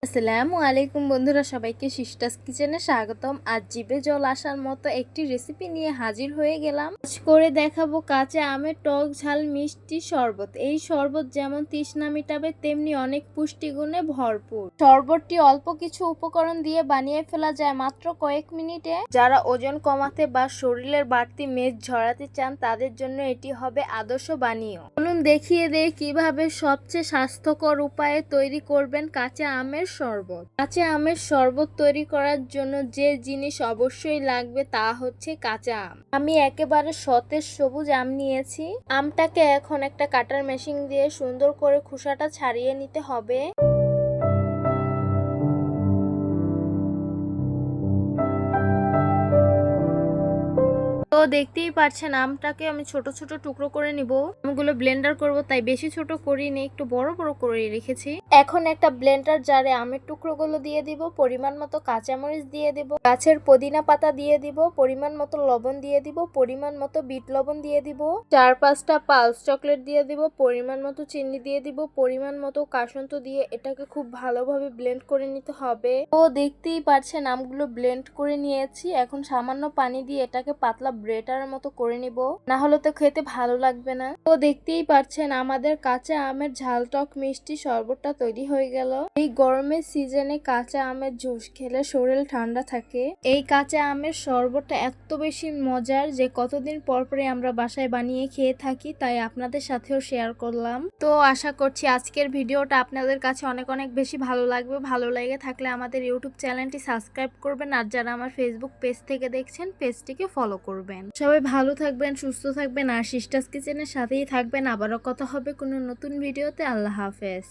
আসসালামু আলাইকুম বন্ধুরা, সবাইকে সিস্টার্স কিচেনে স্বাগতম। আজ জিভে জল আসার মতো একটি রেসিপি নিয়ে হাজির হয়ে গেলাম। আজ করে দেখাবো কাঁচা আমের টক ঝাল মিষ্টি শরবত। এই শরবত যেমন তৃষ্ণা মিটাবে তেমনি অনেক পুষ্টিগুণে ভরপুর। শরবতটি অল্প কিছু উপকরণ দিয়ে বানিয়ে ফেলা যায় মাত্র কয়েক মিনিটে। যারা ওজন কমাতে বা শরীরের বাড়তি মেদ ঝরাতে চান তাদের জন্য এটি হবে আদর্শ পানীয়। চলুন দেখিয়ে দেই কিভাবে সবচেয়ে স্বাস্থ্যকর উপায়ে তৈরি করবেন কাঁচা আমের শরবত। কাঁচা আমের শরবত তৈরি করার জন্য যে জিনিস অবশ্যই লাগবে তা হচ্ছে কাঁচা আম। আমি একেবারে সতেজ সবুজ আম নিয়েছি। আমটাকে এখন একটা কাটার মেশিন দিয়ে সুন্দর করে খোসাটা ছাড়িয়ে নিতে হবে। তো দেখতেই পাচ্ছেন আমটাকে আমি ছোট ছোট টুকরো করে নিব। আমগুলো ব্লেন্ডার করব, তাই বেশি ছোট করিনি, একটু বড় বড় করে রেখেছি। এখন একটা ব্লেন্ডার জারে আমের টুকরোগুলো দিয়ে দিব, পরিমাণ মতো কাঁচামরিচ দিয়ে দিব, গাছের পুদিনা পাতা দিয়ে দিব, পরিমাণ মতো লবণ দিয়ে দিব, পরিমাণ মতো বিট লবণ দিয়ে দিব, 4-5টা পালস চকলেট দিয়ে দিব, পরিমাণ মতো চিনি দিয়ে দিব, পরিমাণ মতো কাসুন্দ দিয়ে এটাকে খুব ভালোভাবে ব্লেন্ড করে নিতে হবে। তো দেখতেই পাচ্ছেন আমগুলো ব্লেন্ড করে নিয়েছি। এখন সামান্য পানি দিয়ে এটাকে পাতলা ব্রেটার মতো করে নিব, না হলে তো খেতে ভালো লাগবে না। তো দেখতেই পাচ্ছেন আমাদের কাঁচা আমের ঝাল টক মিষ্টি শরবতটা তৈরি হয়ে গেল। এই গরমের সিজনে কাঁচা আমের জুস খেলে শরীর ঠান্ডা থাকে। এই কাঁচা আমের শরবতটা এত বেশি মজার যে কতদিন পর পরে আমরা বাসায় বানিয়ে খেয়ে থাকি, তাই আপনাদের সাথেও শেয়ার করলাম। তো আশা করছি আজকের ভিডিওটা আপনাদের কাছে অনেক অনেক বেশি ভালো লাগবে। ভালো লেগে থাকলে আমাদের ইউটিউব চ্যানেলটি সাবস্ক্রাইব করবেন, আর যারা আমার ফেসবুক পেজ থেকে দেখছেন পেজটিকে ফলো করবেন। সবাই ভালো থাকবেন, সুস্থ থাকবেন, আর সিস্টার্স কিচেনের সাথেই থাকবেন। আবারও কথা হবে কোনো নতুন ভিডিওতে। আল্লাহ হাফেজ।